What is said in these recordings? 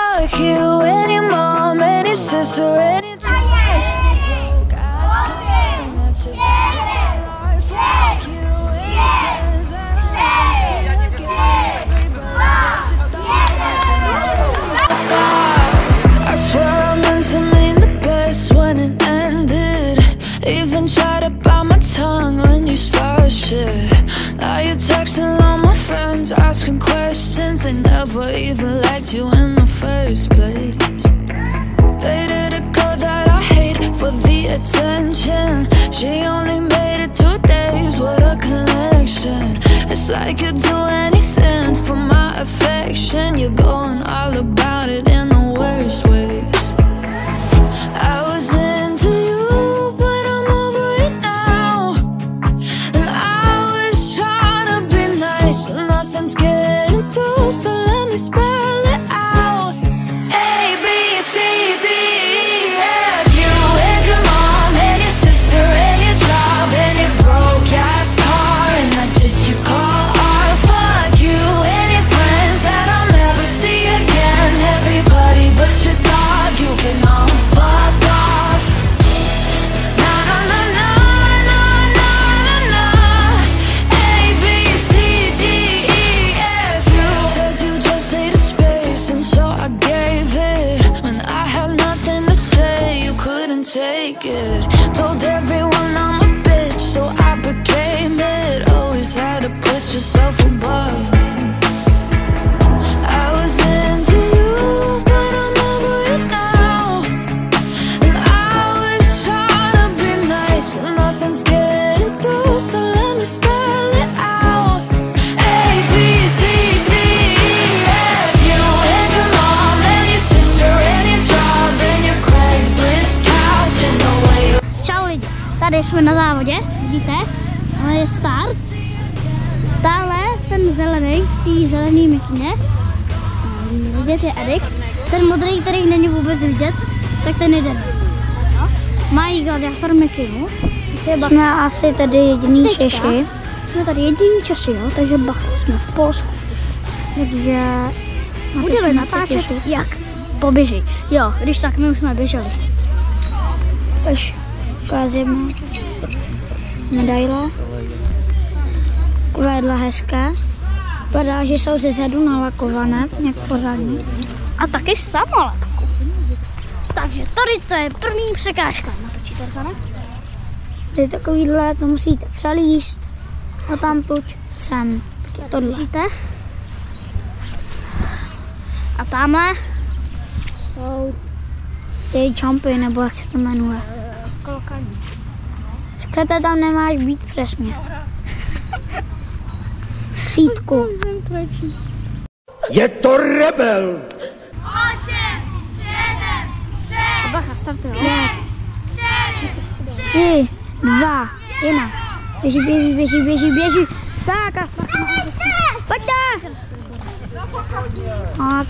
fuck you and your mom and your sister and your broke ass car, and that's just I fuck you and your friends that I'll never see again. I swear I meant to mean the best when it ended. Even tried to bite my tongue when you started shit. Now you're texting all my friends, asking questions. They never even liked you in the first place. Dated a girl that I hate for the attention. She only made it 2 days, what a connection. It's like you'd do anything for my affection. You're going all about it in the worst ways. I was into you, but I'm over it now. And I was trying to be nice, but nothing's getting through, so let me spell it out. A, B, C, D, E, F. You and your mom and your sister and your job and your broke ass car, and that's shit you call art. Fuck you and your friends that I'll never see again. Everybody but your dog, you can all fuck off. Na na na na na na na na. A, B, C, D, E, F. You said you just needed space, and so I gave it. When I had nothing to say, you couldn't take it. Told everyone I'm a bitch, so I became it. Always had to put yourself above me. I was into you, but I'm over it now. And I was trying to be nice, but nothing's getting through, so let me spell it out. A, B, C, D, E, F. You and your mom and your sister and your job and your Craigslist couch and the way you... Čau lidi, tady jsme na závodě, vidíte, ale je start. Dále ten zelený, v té zelený mikině, vidět je Erik. Ten modrý, který není vůbec vidět, tak ten jde dnes. Mají gladiátor mikinu. Jsme asi tady jediný Češi. Jsme tady jediný Češi, jo, takže bacha, jsme v Polsku. Takže budeme natáčet jak poběží. Jo, když tak my už jsme běželi. Takže ukázíme medaile. Kvédla hezké. Vypadá, že jsou ze zadu nalakované, nějak pořádně. A taky samolepku. Takže tady to je první překážka. Natočíte se, ne? Tady takovýhle to musíte přelíst. A tam tuď sem. Tohle. Vidíte? A tamhle jsou ty jumpy, nebo jak se to jmenuje. Kolkaní. Skryté tam nemáš být přesně. Přítku. Je to rebel! 8, 7, 6, Bacha, startuje. 5, 4, 3, 2, 1. Běží, běží, běží, běží, běží. Tak a... Pojďte! Tak.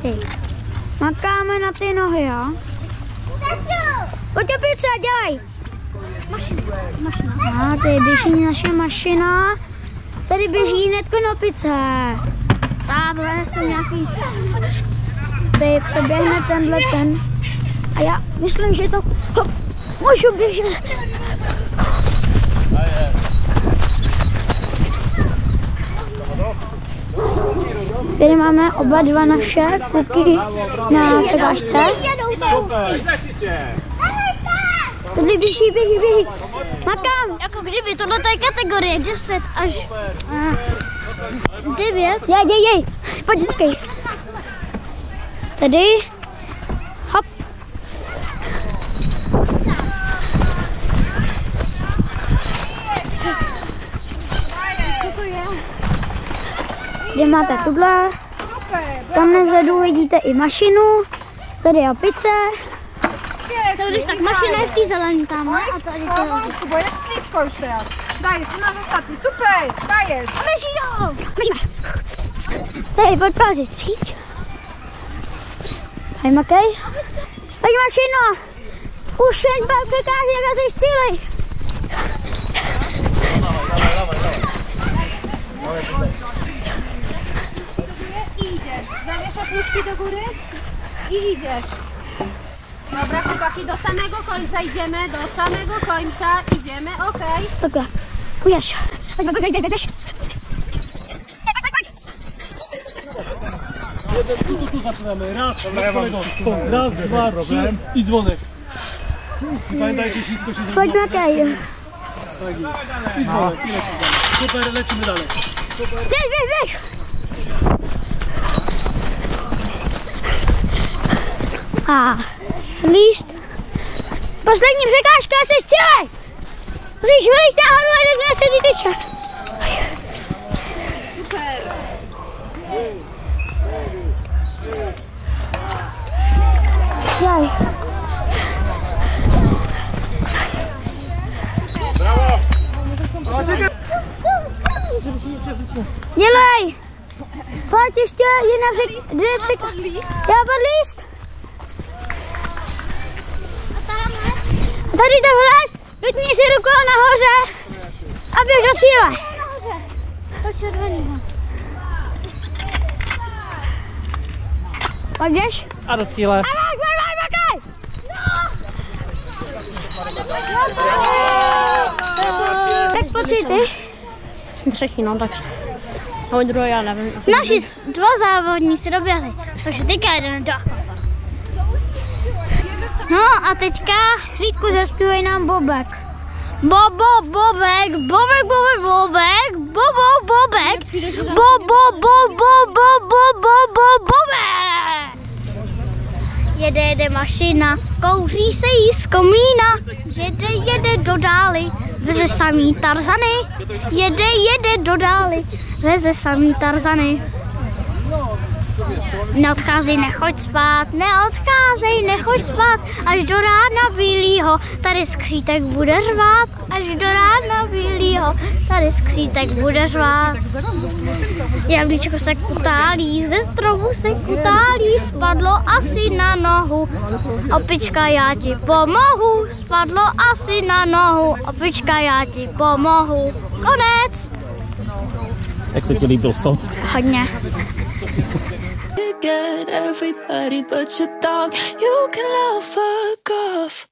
Hej. Makáme na ty nohy, jo? Pojď do pice, dělej! Mašina. A tady běží naše mašina. Tady běží hnedko na pice. Tamhle jsem nějaký... Tady přeběhne tenhle ten. A já myslím, že to... Hop, můžu běžet. Tady máme oba dva naše kluky na překážce. Tady běží, běží, běží. Makám! Jako kdyby, tohle je kategorie 10 až 9. Jej. Pojď, makej. Tady. Hop. Kde máte tuhle. Tam vzadu vidíte i mašinu. Tady je opice. To když tak mašina je v té zelené tamhle a tady to je. Budeš slívkou stoят. Daješ, máš ostatní, super, daješ. A běží jo, běžíme. Tady, pojď pázit, skýč. Hej, makej. Pojď mašino. Už jen pár překážek a jsi cílej. Idziesz, zawieszasz nóżki do góry? I idziesz. Dobra, chłopaki, do samego końca idziemy, idziemy, okej. Dobra, ujaś. Tu zaczynamy. Raz, raz, dwa, trzy i dzwonek. I pamiętajcie, ślisko się zrobi. Chodź Matej. I dzwonek, i lecimy dalej. Super, lecimy dalej. Weź. A, list. Poslední překážka, se střílej! Musíš vylít nahoru a tak nás se tyče. Super. Jaj. Dělej! Pojď ještě jedna překážka. Já pod líst. A tady to vlez, rytni si rukou nahoře a běž do cíle. To červeného. Pojď běž. A do cíle. A makaj! Tak pocity. Jsem třetí, no takže. No druhý, já nevím. Naši dva závodníci doběhli, takže teďka jdeme do akvapa. No a teďka Řítku zaspívej nám Bobek. Bobek, Bobek, Bobek. Jede mašina, kouří se jí z komína. Jede do dály, veze samý Tarzany. Jede do dály, veze samý Tarzany. Neodcházej, nechoď spát, nechoď spát, až do rána bílýho, tady skřítek bude řvát, až do rána bílýho, tady skřítek bude řvát. Jablíčko se kutálí, ze stromu se kutálí, spadlo asi na nohu, opička já ti pomohu, spadlo asi na nohu, opička já ti pomohu. Konec! Jak se ti líbil song? Hodně. Get everybody but your dog. You can love fuck off.